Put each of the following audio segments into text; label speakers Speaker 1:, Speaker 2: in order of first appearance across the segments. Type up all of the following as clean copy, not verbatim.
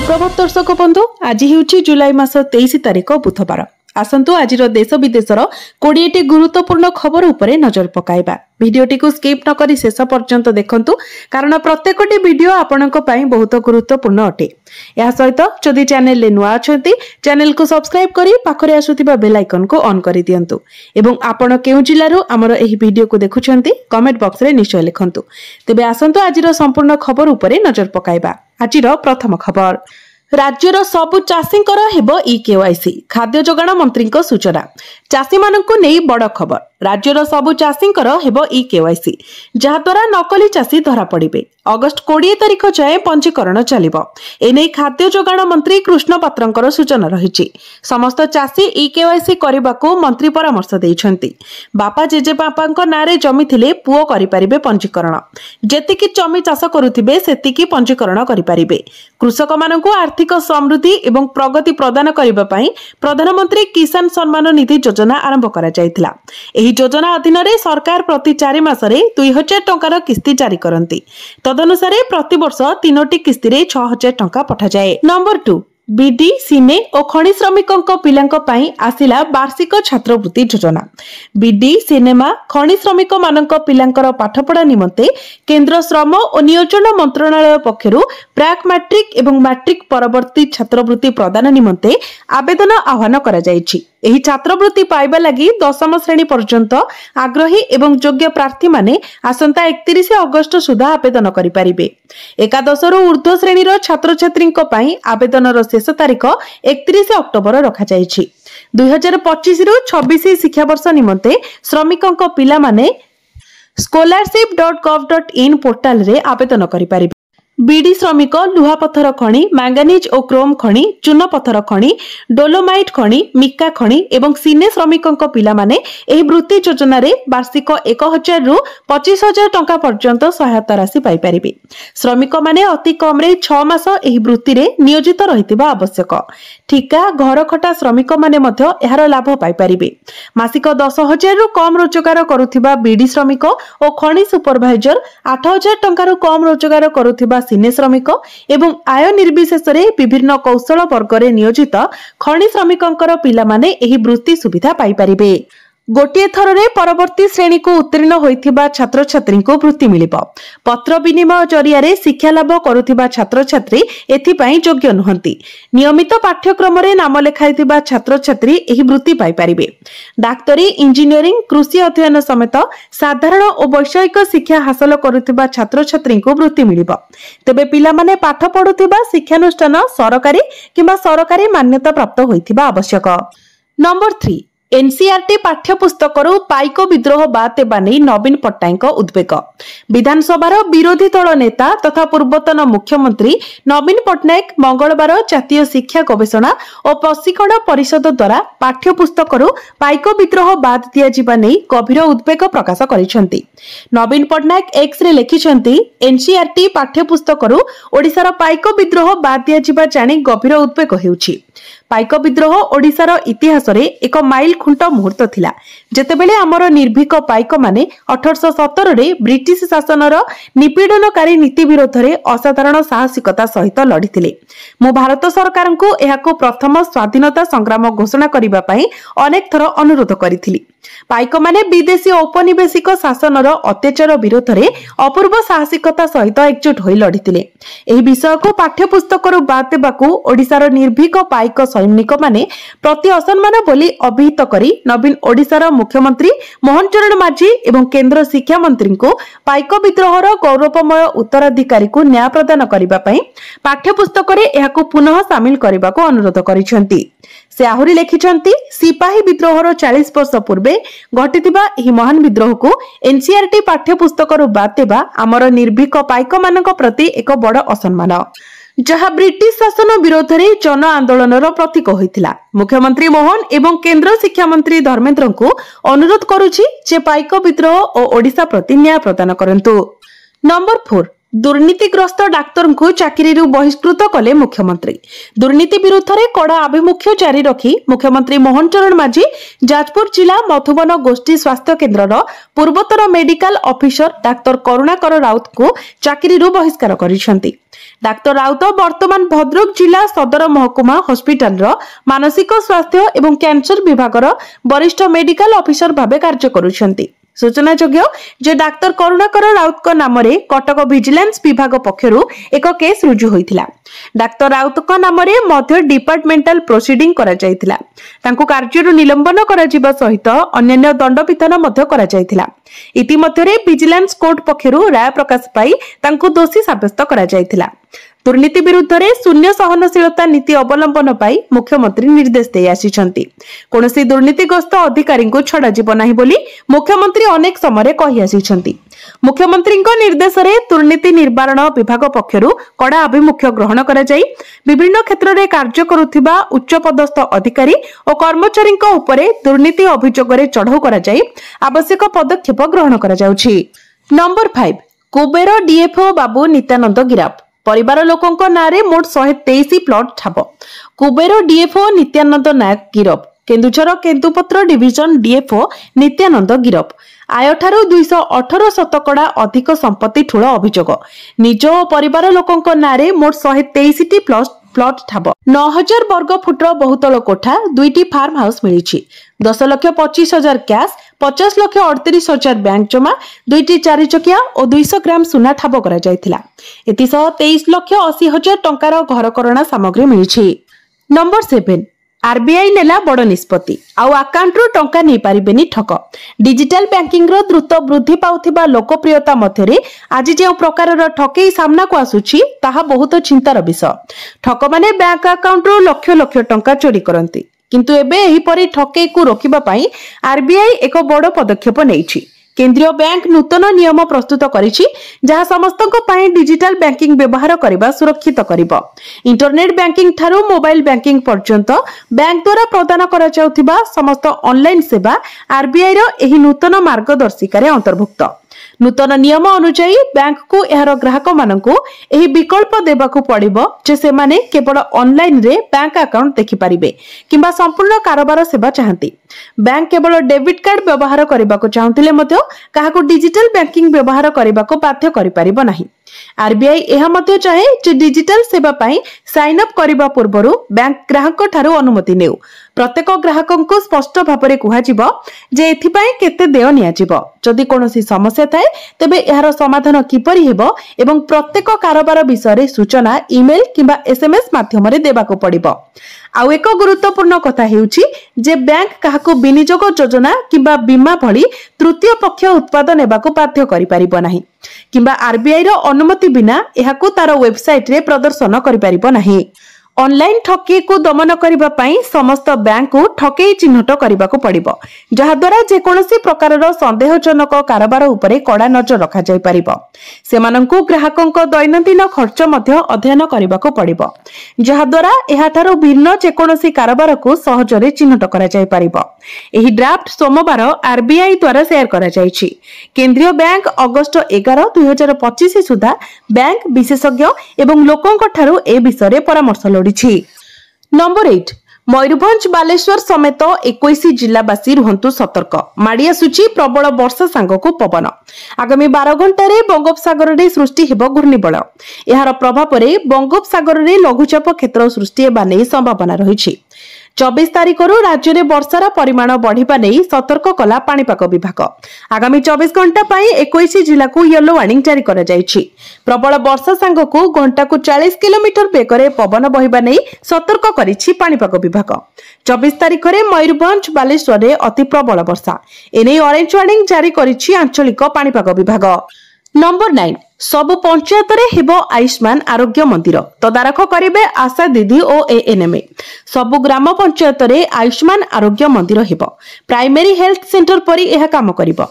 Speaker 1: सुप्रभात दर्शक बंधु आज हूँ जुलाई मास 23 तारिख बुधवार। आसंतु आज देश विदेशर 20टी गुरुत्वपूर्ण खबर उपरे नजर पकाइबा। भिडियोटी को स्किप न करी शेष पर्यंत देखंतु कारण प्रत्येकटी वीडियो आपनक पई बहुत गुरुत्वपूर्ण अटे। या सहित जदि चैनल ले नुआ अछंती चैनल को सब्सक्राइब करी पाखरे आसुथिबा बेल आइकन को ऑन करी दियंतु एवं आपण केउ जिल्लारो हमर एही वीडियो को देखुछंती कमेंट बॉक्स रे निश्चय लिखंतु। तेबे आसंतु आजिरो संपूर्ण खबर उपरे नजर पकाइबा। आजिरो प्रथम खबर राज्यर सबु चाषींकर हेबो ई-केवाईसी खाद्य जोगाण मंत्री सूचना। चाषी मानकु नेई बड़ खबर राज्यर सबु चाषींकर हेबो ई-केवाईसी जहा द्वारा नकली चाषी धरा पड़िबे। अगस्ट 20 तारिख जाए पंजीकरण चलिबो। एनै खाद्य जोगाण मंत्री कृष्ण पात्रंकर सूचना रहिछि। समस्त चाषी ई-केवाईसी करबाकू मंत्री परामर्श दैछन्ति। बापा जेजे बापांक नारे जमी थिले पुओ करि परिबे पंजीकरण। जेतिकी जमी चाष करुथिबे सेतिकी पंजीकरण करि परिबे। कृषक मानकू आर्थिक समृद्धि एवं प्रगति प्रदान करबा पई प्रधानमंत्री किसान सम्मान निधि योजना आरंभ करा जायतिला। एही योजना अधीन रे सरकार प्रति 4 मासरे 2000 टंकार किस्ती जारी करंती। तदनुसारे प्रति वर्ष 3टी किस्ती रे 6000 टंका पठा जाए। नंबर 2 बीडी सिने और खनि श्रमिकों पिलांक पई आसिला वार्षिक छात्रवृत्ति योजना। बीडी सिनेमा खनि श्रमिक मानक पिलांकर पाठपढ़ा निमंते केंद्र श्रम और नियोजन मंत्रणालय पक्षरु प्राक मैट्रिक एवं मैट्रिक परवर्ती छात्रवृत्ति प्रदान निमंते आवेदन आह्वान करा जायछि। एही छात्रवृत्ति पाइबा लगी 10म श्रेणी पर्यंत आग्रही एवं योग्य प्रार्थी माने आसंता 31 अगस्त सुधा आवेदन करि परिबे। एकादश रु ऊर्ध्व श्रेणीर छात्र छात्रींक पई आवेदनर शेष तारिख 31 अक्टोबर रखा जायछि। 2025 रु 26 शिक्षा वर्ष निमंते श्रमिकंक पिला माने scholarship.gov.in पोर्टल रे आवेदन करि परिबे। बीडी श्रमिक लुहा पत्थर खणी मैंगानीज और क्रोम खणी चून पत्थर खणी डोलोमाइट खणी मिका खणी एवं सिने श्रमिकों पिला माने एही वृत्ति योजना रे वार्षिक 1000 रु 25000 टंका पर्यंत सहायता राशि पाई परिबे। श्रमिक माने अति कम रे 6 मास एही वृत्ति रे नियोजित रहितिबा आवश्यक। ठिका घर खटा श्रमिक माने मध्य एहार लाभ पाई परिबे। मासिक 10000 रु कम रोजगार करुथिबा बीडी श्रमिक और खणी सुपरवाइजर 8000 टंका रु कम रोजगार करुथिबा सिने श्रमिक एवं आय निर्विशेष रे विभिन्न कौशल वर्ग रे नियोजित खनि श्रमिकंकर पिला माने एही वृत्ति सुविधा पाई परिबे। गोटिए थर रे परवर्ती श्रेणी को उत्तीर्ण होइथिबा छात्र छात्री को वृत्ति मिलिबो। पत्र विनिमय जरिया रे शिक्षा लाभ करुथिबा छात्र छात्री एथि पई योग्य नहंती। नियमित पाठ्यक्रम रे नाम लेखाइथिबा छात्र छात्री एही वृत्ति पाई परिबे। डाक्टरी इंजीनियरिंग कृषि अध्ययन समेत साधारण और वैषयिक शिक्षा हासिल करुथिबा छात्र छात्री को वृत्ति मिलिबो। तबे पिला माने पाठ पढुथिबा शिक्षानुष्ठान सरकारी किबा सरकारी मान्यता प्राप्त होइथिबा आवश्यक। नंबर 3 एनसीईआरटी पाठ्यपुस्तक पाइक विद्रोह बात नहीं नवीन पट्टनायक उद्वेग। विधानसभा विरोधी दल नेता तथा पूर्वतन मुख्यमंत्री नवीन पट्टनायक मंगलवार जातीय शिक्षा गवेषणा और प्रशिक्षण परिषद द्वारा पाठ्यपुस्तक पाइक विद्रोह बात दिया नहीं गभीर उद्वेग प्रकाश करिसेंती। नवीन पट्टनायक एक्स रे लिखिसेंती एनसीईआरटी पाठ्यपुस्तक ओडिशार पाइक विद्रोह बात दिया जानी गभीर उद्वेग हेउछि। पाइक विद्रोह ओडिशार इतिहास रे एक माइल खुंट मुहूर्त थिला जेतेबेले आमर निर्भीक पाइक माने 1817 रे ब्रिटिश शासनर निपीड़नकारी नीति विरोध रे असाधारण साहसिकता सहित लड़िथिले। मु भारत सरकार को एहाको प्रथम स्वाधीनता संग्राम घोषणा करिबा पई अनेक थर अनुरोध करिथिली। पाइक माने विदेशी औपनिवेशिक शासनर अत्याचार विरोध रे अपूर्व साहसिकता सहित एकजुट होई लड़िथिले। एही विषय को पाठ्यपुस्तक बाद देबाकू ओडिशार निर्भीक पाइक सैनिक माने प्रति असम्मान बोली अभिहित करी नवीन ओडिशार मुख्यमंत्री मोहन चरण माझी एवं केंद्र शिक्षा मंत्री को पाइक विद्रोहर गौरवमय उत्तराधिकारी को न्याय प्रदान करिबा पई पाठ्यपुस्तक रे एहाको पुनः शामिल करिबा को अनुरोध करिसेंती। से आहुरी लेखिसेंती सिपाही विद्रोहर 40 वर्ष पूर्वे घटिथिबा एही महान विद्रोह को एनसीईआरटी पाठ्यपुस्तक बाद देबा आमर निर्भीक पाइक मानक प्रति एक बड़ असम्मान जहां ब्रिटिश शासन विरोध में जन आंदोलन प्रतीक होइथिला। मुख्यमंत्री मोहन एवं केंद्र शिक्षा मंत्री धर्मेंद्र को अनुरोध करुछि जे पाइक विद्रोह और ओडिशा प्रति न्याय प्रदान करंतु। नंबर 4 दुर्नीतिग्रस्त डाक्तर को चाकरी बहिष्कृत कले मुख्यमंत्री। दुर्नीति विरुद्ध में कड़ा आभिमुख्य जारी रखी मुख्यमंत्री मोहन चरण माझी जाजपुर जिला मधुबन गोष्ठी स्वास्थ्य केन्द्र पूर्वतर medical officer doctor Karunakar Raut को चाकरी बहिष्कार करिसेंती। डाक्तर राउत वर्तमान भद्रक जिला सदर महकुमा हॉस्पिटल मानसिक स्वास्थ्य एवं कैंसर विभाग वरिष्ठ मेडिकल ऑफिसर भावे कार्य करुछंती। सूचनायोग्य जे डाक्तर करुणाकर राउत नाम कटक विजिलेंस विभाग पक्षरु एक केस रुजु होइथिला। डाक्तर राउत नाम मध्य डिपार्टमेंटल प्रोसीडिंग करा जायथिला। तांको कार्यरु निलंबन करा जिबा सहित अन्य दंड विधान मध्य करा जायथिला। इतिमध्यरे विजिलेंस कोर्ट पक्षरु राय प्रकाश पाई तांको दोषी साब्यस्त करा जायथिला। दुर्नीति विरुद्ध में शून्य सहनशीलता नीति अवलंबन पाई मुख्यमंत्री निर्देश दे आसिछंती। कोनोसी दुर्नीतिग्रस्त अधिकारी को छड़ा जीव नाही बोली मुख्यमंत्री अनेक समय कहि आसिछंती। मुख्यमंत्री निर्देश में दुर्नीति निवारण विभाग पक्षरु कड़ा आभिमुख्य ग्रहण करा जाई विभिन्न क्षेत्र में कार्य करुथिबा उच्च पदस्थ अधिकारी और कर्मचारी उपरे दुर्नीति अभियोग में चढ़ाऊ करा जाई आवश्यक पदक्षेप ग्रहण करा जाउछि। नंबर 5 कुबेर डीएफओ बाबू नित्यानंद गिरफ। परिवार लोकों नारे मोट 123 प्लॉट ठाब। कुबेर डीएफओ नित्यानंद नायक गिरफ। केन्दुझर केन्दुपत्र डिविजन डीएफओ नित्यानंद गिरफ। आय ठारू 218 शतकड़ा अधिक संपत्ति ठूल अभियोग। निज और परिवार लोकों नारे मोट 123 प्लॉट ठाब। 9000 वर्ग फुटर बहुतल कोठा 2टी फार्म हाउस मिली। 10,25,000 कैश 50,38,000 बैंक जमा 2टी 4 चकिया और 200 ग्राम सुना ठाब करा जायथिला। एतिसह 23,80,000 टंकार घरकरणा सामग्री मिली। नंबर 7 आरबीआई नेला बड़ निष्पत्ति आउ अकाउंट रो टंका नहीं पारिबेनी ठक। डिजिटल बैंकिंग रो द्रुत वृद्धि पाउथिबा लोकप्रियता मध्यरे आज जे प्रकार ठकेई सामना को आसुछि ताहा बहुत चिंतार विषय। ठक माने बैंक अकाउंट रो लक्ष लक्ष टंका चोरी करंती, किंतु एबे एही परि ठकेई को रोकिबा पई आरबीआई एक बड़ पदक्षेप नेइछि। केंद्रीय बैंक नूतन नियम प्रस्तुत करिछि जहां समस्तक पई डिजिटल बैंकिंग व्यवहार करबा सुरक्षित करिबो। Internet banking Tharu mobile banking पर्यंत बैंक द्वारा प्रदान करा जाउथिबा समस्त ऑनलाइन सेवा आरबीआई रो एही नूतन मार्गदर्शिका रे अंतर्भुक्त। नूतन नियम अनुसार बैंक को एहार ग्राहक मानकु एही विकल्प देबाकू पड़िबो जे सेमाने केवल ऑनलाइन रे बैंक अकाउंट देखि परिबे किंबा संपूर्ण कारोबार सेवा चाहंती। बैंक केवल डेबिट कार्ड व्यवहार करबाकू चाहंतिले मध्य काहाकू डिजिटल बैंकिंग व्यवहार करबाकू बाध्य करि परिबो नाही। आरबीआई एहा मध्य चाहे जे डिजिटल सेवा पई साइन अप करबा पूर्वरु बैंक ग्राहक ठारू अनुमति नेउ। प्रत्येक ग्राहक को स्पष्ट भाव में कहुजिबो जे एथिपाई केते देय नियाजिबो। जदि कोनोसी समस्या थाए तबे एहार समाधान किपरि हेबो एवं प्रत्येक कारोबार विषय सूचना ईमेल किंबा एसएमएस माध्यम रे देबाको पड़िबो। आउ एक गुरुत्वपूर्ण कथा हेउछि जे बैंक काहाको विनियोग योजना किंबा बीमा भली तृतीय पक्ष उत्पाद नेबाको बाध्य करि परिबो नाही किंबा आरबीआई रो अनुमति बिना एहाको तार वेबसाइट रे प्रदर्शन करि परिबो नाही। ऑनलाइन ठकेई को दमन करिबा पई समस्त बैंक को ठकेई चिन्हट करिबाको पड़िबो, जहा द्वारा जे कोनोसी प्रकारर संदेहजनक कारोबार उपरे कड़ा नजर रखा जाय परिबो। सेमानंकु ग्राहकंक दैनंदिन खर्च मध्य अध्ययन करिबाको पड़िबो, जहा द्वारा एहा थारो भिन्न जे कोनोसी कारोबार को सहजरे चिन्हट करा जाय परिबो। एही ड्राफ्ट सोमवार आरबीआई द्वारा शेयर करा जायछि। केंद्रीय बैंक अगस्त 11, 2025 सुधा बैंक विशेषज्ञ एवं लोकंक ठारू ए विषय रे परामर्श नंबर 8 मयूरभंज बालेश्वर समेत 21 जिलावासी रुहंतु सतर्क। माड़ी आसुची प्रबल वर्षा सांगकु पवन। आगामी 12 घंटे बंगोपसागर रे सृष्टि हेबो घूर्णिबल। एहार प्रभाव रे बंगोपसागर रे लघुचाप क्षेत्र सृष्टि हेबा नै संभावना रहिछि। 24 तारिख राज्य में वर्षार परिमाण बढ़िबा नै सतर्क कला पाणीपाग विभाग। आगामी 24 घंटा पई 21 जिला को येलो वार्निंग जारी करा जायछि। प्रबल वर्षा सांगकु घंटा को 40 किलोमीटर बेगरे पवन बहिबा नै सतर्क करिछि पाणीपाग विभाग। 24 तारिख रे मयूरभंज बालेश्वर रे अति प्रबल वर्षा एनै ऑरेंज वार्निंग जारी करिछि आंचलिक पाणीपाग विभाग। नंबर 9 सबु पंचायत रे हेबो आयुष्मान आरोग्य मंदिर तदारख करिबे आशा दीदी और एएनएमए। सबु ग्राम पंचायत रे आयुष्मान आरोग्य मंदिर हेबो। प्राइमरी हेल्थ सेंटर परी एहा काम करिबो।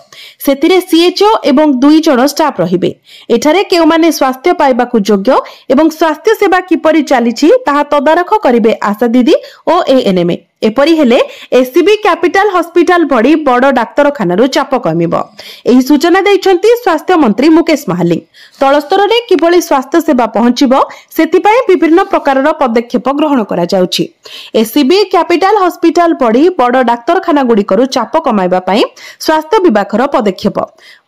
Speaker 1: सेतिरे सीएचओ एवं 2 जण स्टाफ रहिबे। एठारे केउ माने स्वास्थ्य पाइबाकू योग्य एवं स्वास्थ्य सेवा किपरि चालिछि ताहा तदारख करिबे आशा दीदी और एएनएमए। एपरी हेले एससीबी कैपिटल हॉस्पिटल भड़ी बड़ डाक्तरखाना चाप कमिबो। एही सूचना दैछंती स्वास्थ्य मंत्री मुकेश महालिंग। तलस्तर में किभली स्वास्थ्य सेवा पहुंचबो सेतिपई विभिन्न प्रकारर पदक्षेप ग्रहण करा जाउछि। एससीबी कैपिटल हॉस्पिटल पड़ी बड़ डाक्तरखाना गुड़िकरु चाप कमाइबा पई स्वास्थ्य विभागर पदक्षेप।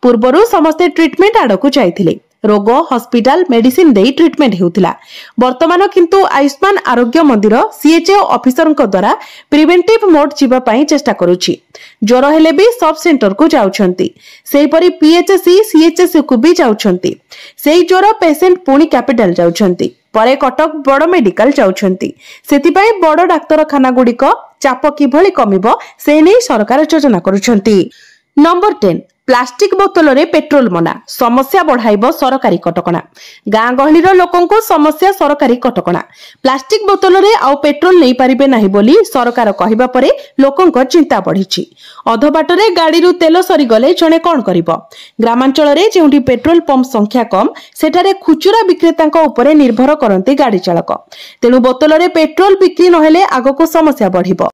Speaker 1: पूर्वरु समस्ते ट्रीटमेंट आड़कू जाइथिले, रोग हॉस्पिटल मेडिसिन दे ट्रीटमेंट हेउथिला। वर्तमान किंतु आयुष्मान आरोग्य मंदिर सीएचओ ऑफिसर द्वारा प्रिवेंटिव मोड जीवा पई चेष्टा करूछि। ज्वर हेले भी सब सेंटर को जाउछंती, सेही परी पीएचसी सीएचसी को भी जाउछंती। सेही ज्वर पेशेंट पुणी कैपिटल जाउछंती, परे कटक बड़ मेडिकल जाउछंती। सेतिपई बड़ डाक्तरखाना गुड़िक चाप किभली कमिबो से नै सरकार योजना करूछंती। नंबर 10 प्लास्टिक बोतल रे पेट्रोल मना, समस्या बढ़ाइबो सरकारी कटकणा। गाँ गहली लोकंको समस्या सरकारी कटकणा। प्लास्टिक बोतल रे आउ पेट्रोल नहीं पारिबे नाही बोली सरकार कहिबा परे लोकंको चिंता बढ़िछि। अधबाट रे गाड़ी रु तेल सरी गले जणे कोन करिवो। ग्रामांचल रे जेउठी पेट्रोल पंप संख्या कम सेठारे खुचुरा विक्रेतांको उपरे निर्भर करंती गाड़ी चालक। तेनु बोतल रे पेट्रोल बिक्री नहेले आगको समस्या बढ़िबो।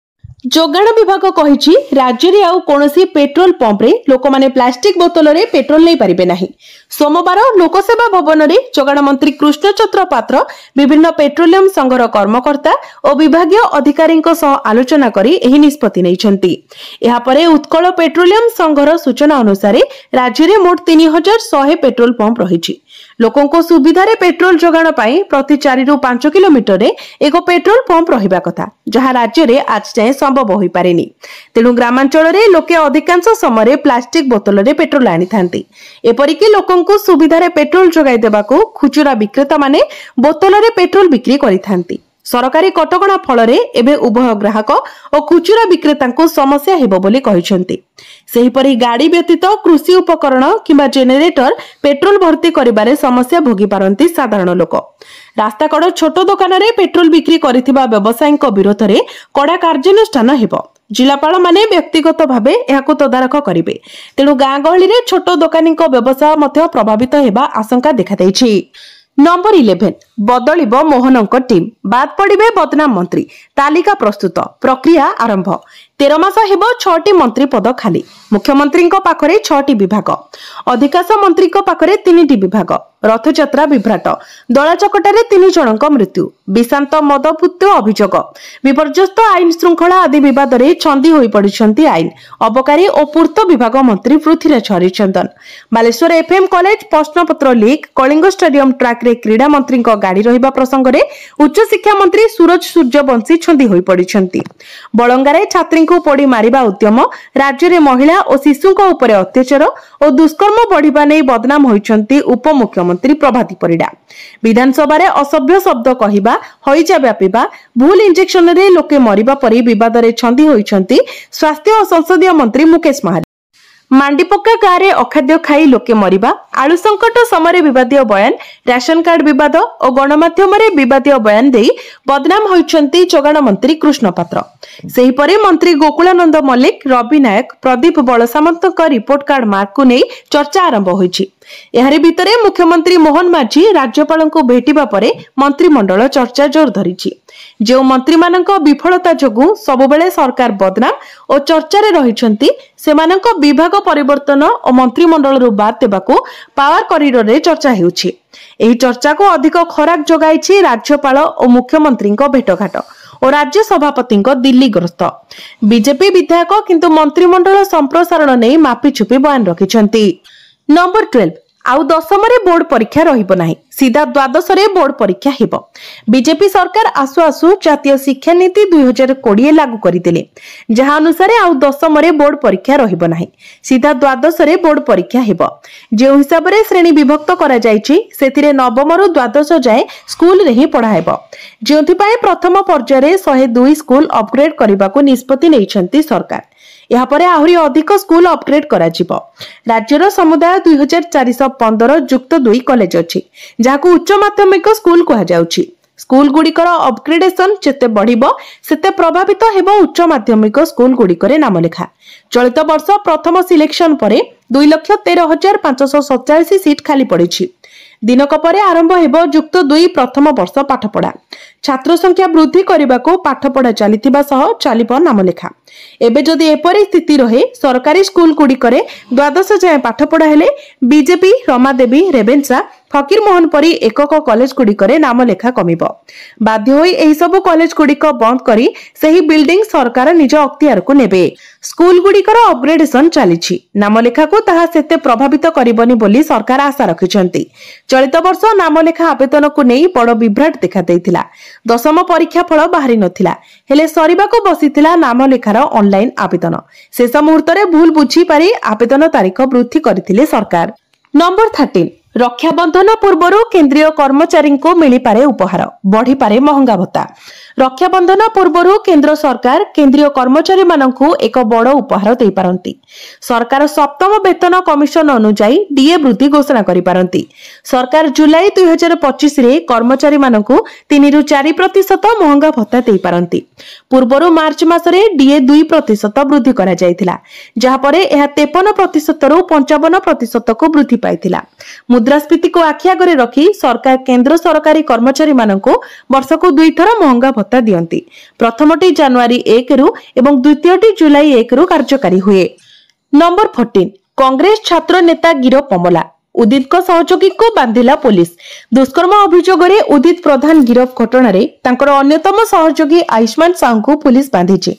Speaker 1: जोगाण विभाग कहिछि राज्य रे आउ कोनोसी पेट्रोल पंप रे लोक माने प्लास्टिक बोतल रे पेट्रोल नै पारिबे नाही। सोमवार लोकसेवा भवन रे जोगाण मंत्री कृष्णचंद्र पात्र विभिन्न पेट्रोलियम संघर कर्मकर्ता और विभागीय अधिकारी सह आलोचना करी एही निष्पत्ति नैछंती। एहा परे उत्कल पेट्रोलियम संघर सूचना अनुसार राज्य रे मोट 3100 पेट्रोल पंप रहिछि। लोकों को सुविधा रे पेट्रोल जोगाण पाई प्रति 4 रु 5 किलोमीटर रे एक पेट्रोल पंप रहिबा कथा, जहां राज्य रे आज जाए संभव होई पारेनी। तेणु ग्रामांचल रे लोके अधिकांश समय प्लास्टिक बोतल रे पेट्रोल आनी थांती। एपरिकी लोकों को सुविधा रे पेट्रोल जोगाई देबाकू खुचुरा विक्रेता माने बोतल रे पेट्रोल बिक्री करि थांती। सरकारी कटकणा फल रे एबे उभय ग्राहक और खुचुरा विक्रेता समस्या हेबो बोली कहिसंती। सेहीपरि गाड़ी व्यतीत कृषि उपकरण किंबा जेनेरेटर पेट्रोल भर्ती करिबारे समस्या भोगी पारंती साधारण लोक। रास्ता कड़ छोट दुकान रे पेट्रोल बिक्री करिथिबा व्यवसायीक विरोध रे कड़ा कार्यानुष्ठान हेबो। जिलापाल माने व्यक्तिगत भावे एहाकु तदारख करिवे। तेणु गाँ गहली रे छोट दुकानी व्यवसाय मध्य प्रभावित हेबा आशंका देखा दैछि। नंबर 11 बदलिबो मोहनंक टीम, बाद पड़िबे बदनाम मंत्री। तालिका प्रस्तुत, प्रक्रिया आरंभ। 13 मास हेबो 6टी मंत्री पद खाली। मुख्यमंत्री पाखरे 6टी विभाग, अधिकांश मंत्री पाखरे 3टी विभाग। रथयात्रा विभ्राट, दला चकटारे 3 जनक मृत्यु। विशांत मदपुत्य अभियोग, विपर्यस्त आईन श्रृंखला आदि विवाद रे छंदी होई पड़िछंती आईन, अबकारी और पूर्त विभाग मंत्री पृथ्वीराज हरिचंदन। बालेश्वर एफएम कॉलेज प्रश्नपत्र लीक, कलिंग स्टेडियम ट्रैक रे क्रीडा मंत्री गाड़ी रहिबा प्रसंग रे उच्च शिक्षा मंत्री सूरज सूर्यवंशी छंदी होई पड़िछंती। बलंगारे छात्री को पोड़ी मारिबा उद्यम, राज्य रे महिला और शिशुक उपरे अत्याचार और दुष्कर्म बढ़िबा नै बदनाम होइछंती उपमुख्यमंत्री प्रभाती परिडा। विधानसभा रे असभ्य शब्द कहिबा, हईजा व्यापीबा, भूल इंजेक्शन रे लोके मरिबा परी विवाद रे छंदी होइछंती स्वास्थ्य और संसदीय मंत्री मुकेश महारी। मांडीपक्का गाँव में अखाद्य खाई लोके मरिबा, आलू संकट समय विवादीय बयान, राशन कार्ड विवाद और गणमाध्यम विवादीय बयान दे बदनाम होइछंती जोगाण मंत्री कृष्ण पात्र। सेहीपरि मंत्री गोकुलानंद मल्लिक, रवि नायक, प्रदीप बलसामंतक रिपोर्ट कार्ड मार्क को नहीं चर्चा आरंभ होइछि। एहारि भितरे मुख्यमंत्री मोहन माझी राज्यपाल को भेटिबा परे मंत्रिमंडल चर्चा जोर धरिछि। जो मंत्री मानक विफलता जोगु सबुबेले सरकार बदनाम और चर्चा रे रहिछंती सेमानक विभाग परिवर्तन और मंत्रिमंडल रु बाद देबाकू पावर कॉरिडोर रे चर्चा हेउछि। एही चर्चा को अधिक खराक जोगाइछि राज्यपाल और मुख्यमंत्री भेटघाट और राज्य सभापति दिल्ली गस्त। बीजेपी विधायक किंतु मंत्रिमंडल संप्रसारण नहीं मापिचुपी बयान रखिछंती। नंबर 12 आउ 10th बोर्ड परीक्षा रहिबो नाही, सीधा द्वादश बोर्ड परीक्षा हेबो। बीजेपी सरकार आसु आसु जातीय शिक्षा नीति 2020 लागू करदिले, जहां अनुसार आउ 10th बोर्ड परीक्षा रहिबो नाही, सीधा द्वादश बोर्ड परीक्षा हेबो। जे हिसाब रे श्रेणी विभक्त करा जायछि सेथिरे नवम रु द्वादश जाए स्कूल रे ही पढ़ा हेबो। जेउथि पय प्रथम पर्याय 102 स्कूल अपग्रेड करबाको निष्पत्ति नैछंती सरकार। यहाँ पर आहरी अधिक स्कूल अपग्रेड करा जिवो। राज्यर समुदाय 2415 युक्त 2 कॉलेज अछि, जाहाको उच्च माध्यमिक स्कूल कहा जाउछि। स्कूल गुड़िकर अपग्रेडेशन जेते बढ़िबो सेते प्रभावित हेबो उच्च माध्यमिक स्कूल गुड़िकरे नाम लेखा। चलित वर्ष प्रथम सिलेक्शन परे 2,13,587 सीट खाली पड़िछि। दिनक परे आरंभ हेबो युक्त 2 प्रथम वर्ष पाठपढ़ा। छात्र संख्या वृद्धि करने को पाठपढ़ा चलिथिबा सह चलिबो नामलेखा। एबे जदि एपरि स्थिति रहे सरकारी स्कूल गुड़िकरे द्वादश जाए पाठपढ़ा हेले बीजेपी रमादेवी रेवेन्सा फकीर मोहन परी एकक कॉलेज गुड़िकरे नामलेखा कमिबो। बाध्य होई एही सब कॉलेज गुड़िक बंद करी सही बिल्डिंग सरकार निज अख्तियार को नेबे। School गुड़िकर upgradation चलीछि। नामलेखा को ताहा सेते प्रभावित करिबनी बोली सरकार आशा रखिछंती। चलित वर्ष नामलेखा आवेदन को नहीं बड़ विभ्राट देखा देइथिला। दशम परीक्षा फल बाहरी नथिला हेले सरीबाको बसिथिला नामलेखार ऑनलाइन आवेदन। शेष मुहूर्त रे भूल बुझी पारी आवेदन तारीख वृद्धि करथिले सरकार। नंबर 13 रक्षाबंधन पूर्व केंद्रीय कर्मचारी को मिली पारे उपहार बढ़ी पारे महंगा भत्ता। रक्षाबंधन पूर्व केंद्र सरकार केंद्रीय कर्मचारी मानकु एक बड़ उपहार दे पारंती। सरकार सप्तम वेतन कमिशन अनुसार डीए वृद्धि घोषणा करि पारंती। सरकार जुलाई 2025 रे कर्मचारी मानकु 3 रु 4% महंगा भत्ता दे पारंती। पूर्व मार्च मास रे डीए 2% वृद्धि करा जायतिला, जहा परे एहा 53% रु 55% को वृद्धि पाइतिला। मुद्रास्फीति को आखि आगरे रखी सरकार केंद्र सरकारी कर्मचारी मानकु वर्षको 2 थर महंगा भत्ता दियंती। प्रथमटी जनवरी 1 रु एवं द्वितीयटी जुलाई 1 रु कार्यकारी हुए। नंबर 14 कांग्रेस छात्र नेता गिरफ मामला। उदित को सहयोगी को बांधिला पुलिस। दुष्कर्म अभियोग रे उदित प्रधान गिरफ घटना रे तांकर अन्यतम सहयोगी आयुष्मान साहू को पुलिस बांधिछि।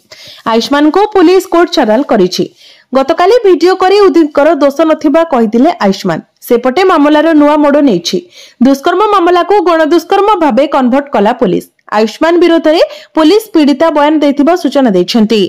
Speaker 1: आयुष्मान को पुलिस कोर्ट चालान करिछि। गतकाली वीडियो करी उदित कर दोष नथिबा कहिदिले आयुष्मान। सेपटे मामलार नुआ मोड़ नहीं। दुष्कर्म मामला को गणदुष्कर्म भावे कन्वर्ट कला पुलिस। आयुष्मान विरोध में पुलिस पीड़िता बयान देथिबा सूचना दैछंती।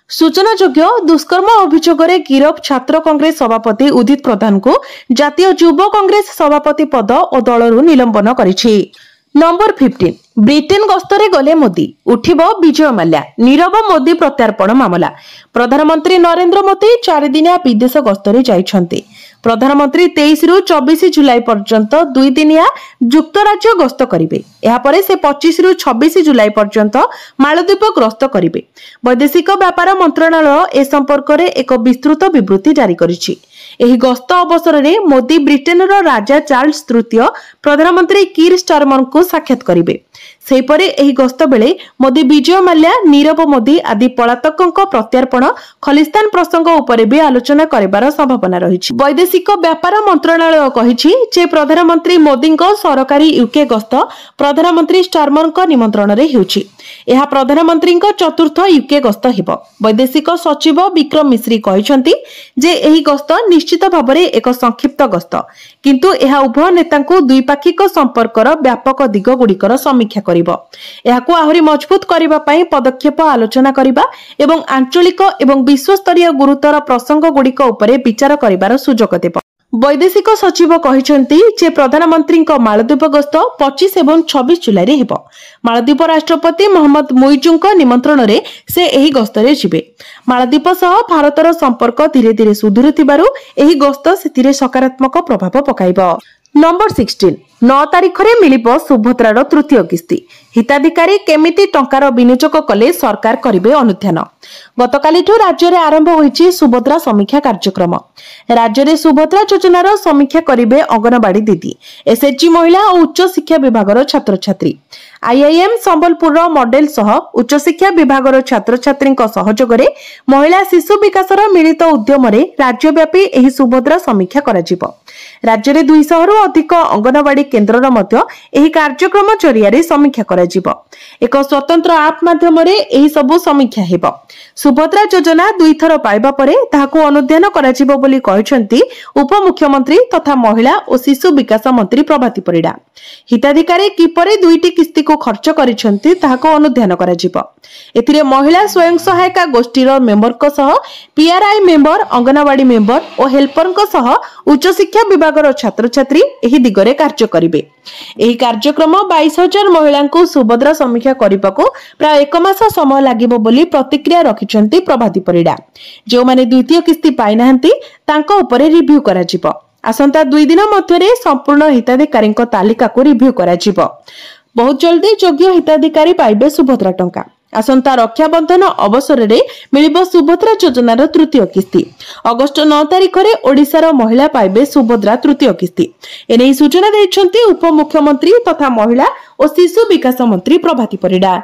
Speaker 1: सूचना जोग्य दुष्कर्म अभियोग रे गिरफ छात्र कांग्रेस सभापति उदित प्रधान को जातीय युव कांग्रेस सभापति पद और दलरू निलंबन करिछि। नंबर 15 ब्रिटेन गस्तरे गले मोदी उठिबो विजय माल्या। नीरव मोदी प्रत्यार्पण मामला। प्रधानमंत्री नरेंद्र मोदी 4 दिनिया विदेश गस्तरे जाइछंती। प्रधानमंत्री 23 रु 24 जुलाई पर्यंत 2 दिनिया युक्तराज्य गस्त करिवे। एहा परे से 25 रु 26 जुलाई पर्यंत मालदीप गस्त करिवे। वैदेशिक व्यापार मंत्रणालय ए संपर्क रे एक विस्तृत विवृत्ति जारी करिछि। एही गस्त अवसर रे मोदी ब्रिटेन रो राजा चार्ल्स तृतीय प्रधानमंत्री कीर स्टारमर को साक्षात करिवे। सेहीपरि एही गस्त बेले मोदी विजय माल्या नीरव मोदी आदि पलातकंक प्रत्यार्पण खलिस्तान प्रसंग उपरे भी आलोचना करिबार संभावना रहिछि। वैदेशिक व्यापार मंत्रणालय कहिछि जे प्रधानमंत्री मोदींक सरकारी यूके गस्त प्रधानमंत्री स्टारमरक निमंत्रण रे हेउछि। एहा प्रधानमंत्रींक चतुर्थ यूके गस्त हेबो। वैदेशिक सचिव विक्रम मिश्री कहिसंती जे एही गस्त निश्चित भाबरे एक संक्षिप्त गस्त, किंतु एहा उभय नेतांको द्विपाक्षिक संपर्कर व्यापक दिग गुड़िकर समीक्षा करिबो। एहाको आहुरी मजबूत करिबा पई पदक्षेप आलोचना करिबा एवं आंचलिक एवं विश्वस्तरीय गुरुतर प्रसंग गुड़िक उपरे विचार करिबार सुजोग देबो। वैदेशिक सचिव कहिसंती जे प्रधानमंत्री मालदीप गस्त 25 एवं 26 जुलाई रे हेबो। मालदीप राष्ट्रपति मोहम्मद मुइजुंक निमंत्रण रे से एही गस्त रे जिबे। मालदीप सह भारतर संपर्क धीरे धीरे सुधुरुथिबारु एही गस्त सेतिरे सकारात्मक प्रभाव पकाइबो। नंबर 16 9 तारिख रे मिलिबो सुभद्रार तृतीय किस्ती। हिताधिकारी केमिति टंकार विनियोग कले सरकार करिवे अनुध्यान। गतकालिठू राज्य रे आरंभ होईछि सुभद्रा समीक्षा कार्यक्रम। राज्य रे सुभद्रा योजनार समीक्षा करिवे अंगनवाड़ी दीदी, एसएचजी महिला और उच्च शिक्षा विभागर छात्र छात्री। आईआईएम संबलपुर मॉडेल सह उच्च शिक्षा विभागर छात्र छात्री सहयोग रे महिला शिशु विकासर मिलित उद्यम रे राज्यव्यापी एही सुभद्रा समीक्षा कराजिबो। राज्य रे 200 रु अधिक अंगनवाड़ी केन्द्रर मध्य एही कार्यक्रम जरिया समीक्षा कराजिबो। एक स्वतंत्र आप माध्यम रे एही सबु समीक्षा हेबो। सुभद्रा योजना 2 थर पाइबा परे ताहाको अनुध्यान कराजिबो बोली कहिसंती उपमुख्यमंत्री तथा महिला और शिशु विकास मंत्री प्रभाती परिडा। हिताधिकारी किपरि 2टी किस्ती को खर्च करिसंती ताहाको अनुध्यान कराजिबो। एथिरे महिला स्वयं सहायता गोष्ठीर मेंबर सह पीआरआई मेंबर, अंगनवाड़ी मेंबर और हेल्पर सह उच्च शिक्षा विभागर छात्र छात्री एही दिगरे कार्य करिवे। एही कार्यक्रम 22,000 महिला को सुभद्रा समीक्षा करिबाको प्राय 1 मास समय लागिबो बोली प्रतिक्रिया रखिसंती प्रभाती परिडा। जो माने द्वितीय किस्ती पाइ नाहंती तांको उपरे रिव्यू कराजिबो। आसंता 2 दिन मध्यरे संपूर्ण हिताधिकारी तालिका को रिव्यू कराजिबो। बहुत जल्दी योग्य हिताधिकारी पाइबे सुभद्रा टंका। आसंता रक्षाबंधन अवसर में मिलिब सुभद्रा योजनार तृतीय किस्ती। अगस्ट 9 तारिख में ओडिशार महिला पाइबे सुभद्रा तृतीय किस्ती। एने सूचना देइछन्ती उपमुख्यमंत्री तथा महिला और शिशु विकास मंत्री प्रभाती परिडा।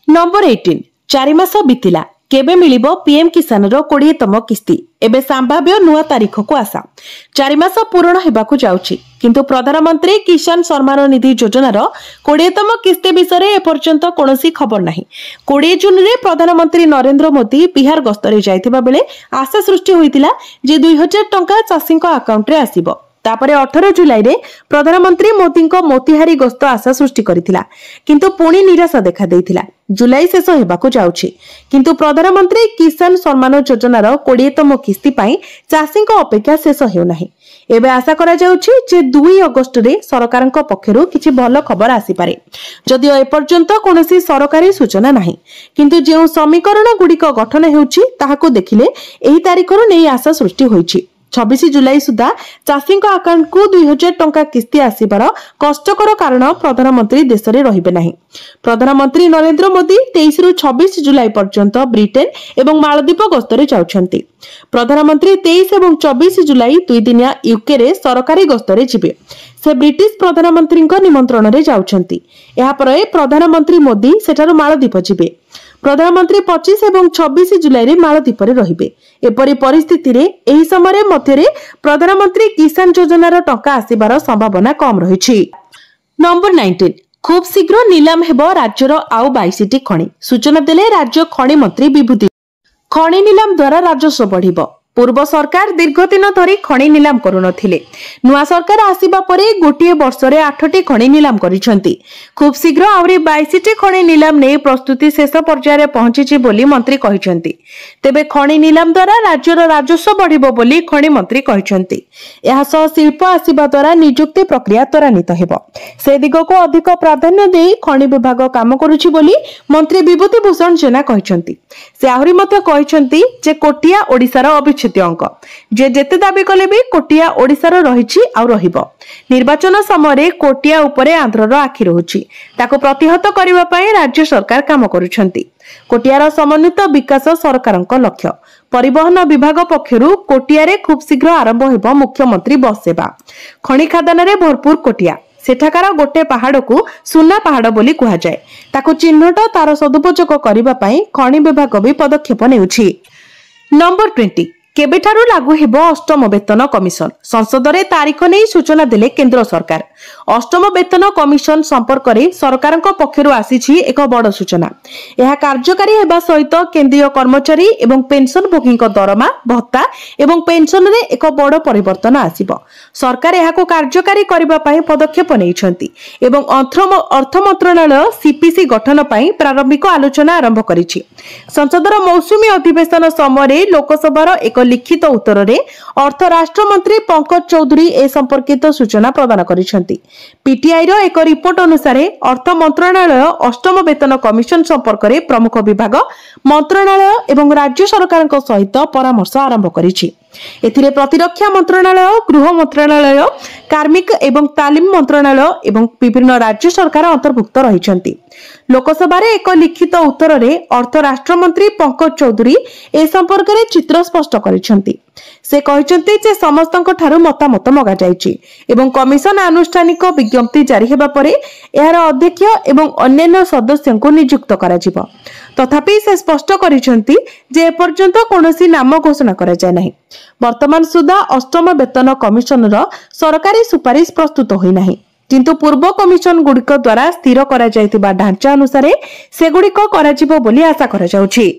Speaker 1: नंबर 18 4 मास बीतिला केबे मिलिबो पीएम किसान रो 20तम किस्ती। एबे संभाव्य नुआ तारीख को आशा 4 मास पूर्ण हेबाकु जाउछि, किंतु प्रधानमंत्री किसान सम्मान निधि योजनार 20तम किस्ती विषय एपर्यंत कोनोसी खबर नाही। 20 जून रे प्रधानमंत्री नरेंद्र मोदी बिहार गस्तरे जायतिबा बेले आशा सृष्टि होइतिला जे 2000 टंका चाषीक अकाउंट रे आसीबो। तापरे 18 जुलाई रे प्रधानमंत्री मोदी को मोतिहारी गस्त आशा सृष्टि करिथिला, किंतु पुणी निराशा देखा देइथिला। जुलाई शेष हेबाकु जाउछि, किंतु प्रधानमंत्री किसान सम्मान योजनार 20तम किस्ती पाई चाषीक अपेक्षा शेष हेउ नाही। एबे आशा करा जाउछि जे 2 अगस्त रे सरकारक पक्षरु किछि भलो खबर आसी पारे। जदिओ एपर्यंत कोनोसी सरकारी सूचना नाही, किंतु जेउ समीकरण गुडिक गठन हेउछि ताहाको देखिले एही तारिखरु नै आशा सृष्टि होइछि। 26 जुलाई सुधा चाषी अकाउंट को 2000 टंका किस्ती आसीबार कष्टकर कारण प्रधानमंत्री देश में रहिबे नाही। प्रधानमंत्री नरेंद्र मोदी 23 रु 26 जुलाई पर्यंत ब्रिटेन एवं मालदीप गस्तरे जाउछन्ती। प्रधानमंत्री 23 एवं 24 जुलाई 2 दिनिया यूके रे सरकारी गस्तरे जिबे। से ब्रिटिश प्रधानमंत्री निमंत्रण रे जाउछन्ती। एहा परे प्रधानमंत्री मोदी सेठारु मालदीप जिबे। प्रधानमंत्री 25 एवं 26 जुलाई रे मालदीप रे रहिबे। एपरि परिस्थिति रे एही समय मध्यरे प्रधानमंत्री किसान योजनार टंका आसीबार संभावना कम रहिछि। नंबर 19 खूब शीघ्र नीलाम हेबो राज्यर आउ 22टी खणी। सूचना देले राज्य खणी मंत्री विभूति। खणी नीलाम द्वारा राजस्व बढ़िबो। पूर्व सरकार दीर्घ दिन धरी खणी नीलाम करू नथिले। नुआ सरकार आसीबा परे गोटिए वर्ष रे 8टी खणी नीलाम करिसंती। खूब शीघ्र आउरी 22टी खणी नीलाम ने प्रस्तुति शेष पर्याय रे पहुंचीची बोली मंत्री कहिसंती। तेबे खणी नीलाम द्वारा राज्यर राजस्व बढ़िबो बोली खणी मंत्री कहिसंती। एहा सह शिल्प आसीबा द्वारा नियुक्ति प्रक्रिया त्वरान्वित हेबो। से दिगो को अधिक प्राधान्य देई खणी विभाग काम करूची बोली मंत्री विभूति भूषण जेना कहिसंती। से आहुरी मते कहिसंती जे कोटिया ओडिसार अंक जे जेते दाबी कले भी कोटिया ओडिसार रहिछि आ रहिबो। निर्वाचन समय कोटिया उपरे आंध्रर आखि रहुछि, ताको प्रतिहत करिबा पई राज्य सरकार काम करूछंती। कोटियार समन्वित विकास सरकारक लक्ष्य। परिवहन विभाग पक्षरु कोटिया रे खूब शीघ्र आरंभ हेबो मुख्यमंत्री बस सेवा। खणी खादान रे भरपूर कोटिया। सेठाकार गोटे पहाड़ को सुना पहाड़ बोली कहा जाए। ताको चिन्हट तार सदुपयोग करिबा पई खणी विभाग भी पदक्षेप नेउछि। नंबर 20 केबेठारु लागू हेबो अष्टम वेतन कमिशन। संसद रे तारीख नै सूचना देले केंद्र सरकार। अष्टम वेतन कमिशन संपर्क रे सरकारक पक्षरु आसीछि एक बड़ सूचना। एहा कार्यकारी हेबा सहित केंद्रीय कर्मचारी एवं पेंशन भोगीक दरमा भत्ता एवं पेंशन रे एक बड़ परिवर्तन आसीबो। सरकार एहाको कार्यकारी करिबा पई पदक्षेप नेइछन्ती एवं अर्थ मंत्रालय सीपीसी गठन पई प्रारंभिक आलोचना आरंभ करिछि। संसदर मौसुमी अधिवेशन समय लोकसभार एक लिखित उत्तर रे अर्थ राष्ट्र मंत्री पंकज चौधरी ए संपर्कित सूचना प्रदान करिसंती। पीटीआई रो एक रिपोर्ट अनुसार अर्थ मंत्रालय अष्टम वेतन कमिशन संपर्क रे प्रमुख विभाग मंत्रालय एवं राज्य सरकारक सहित परामर्श आरंभ करिछि। एथिरे प्रतिरक्षा मंत्रालय, गृह मंत्रालय, कार्मिक एवं तालीम मंत्रालय एवं विभिन्न राज्य सरकार अंतर्भुक्त रहिसंती। लोकसभा रे एक लिखित उत्तर रे अर्थ राष्ट्र मंत्री पंकज चौधरी ए संपर्क रे चित्र स्पष्ट करिसंती। से कहिसंती जे समस्तक ठारू मतामत मगा जायछि एवं कमिशन आनुष्ठानिक विज्ञप्ति जारी हेबा परे एहार अध्यक्ष एवं अन्य सदस्यଙ୍କୁ नियुक्त कराजिबो। तथापि से स्पष्ट करिसंती जे एपर्यंत कोनोसी नाम घोषणा करा जाय नाही। वर्तमान सुधा अष्टम वेतन कमिशन रो सरकारी सुपारिश प्रस्तुत होई नाही, किंतु पूर्व कमिशन गुडिक द्वारा स्थिर करा जायतिबा ढांचा अनुसार से गुडिक कराजिबो बोली आशा करा जाउछि।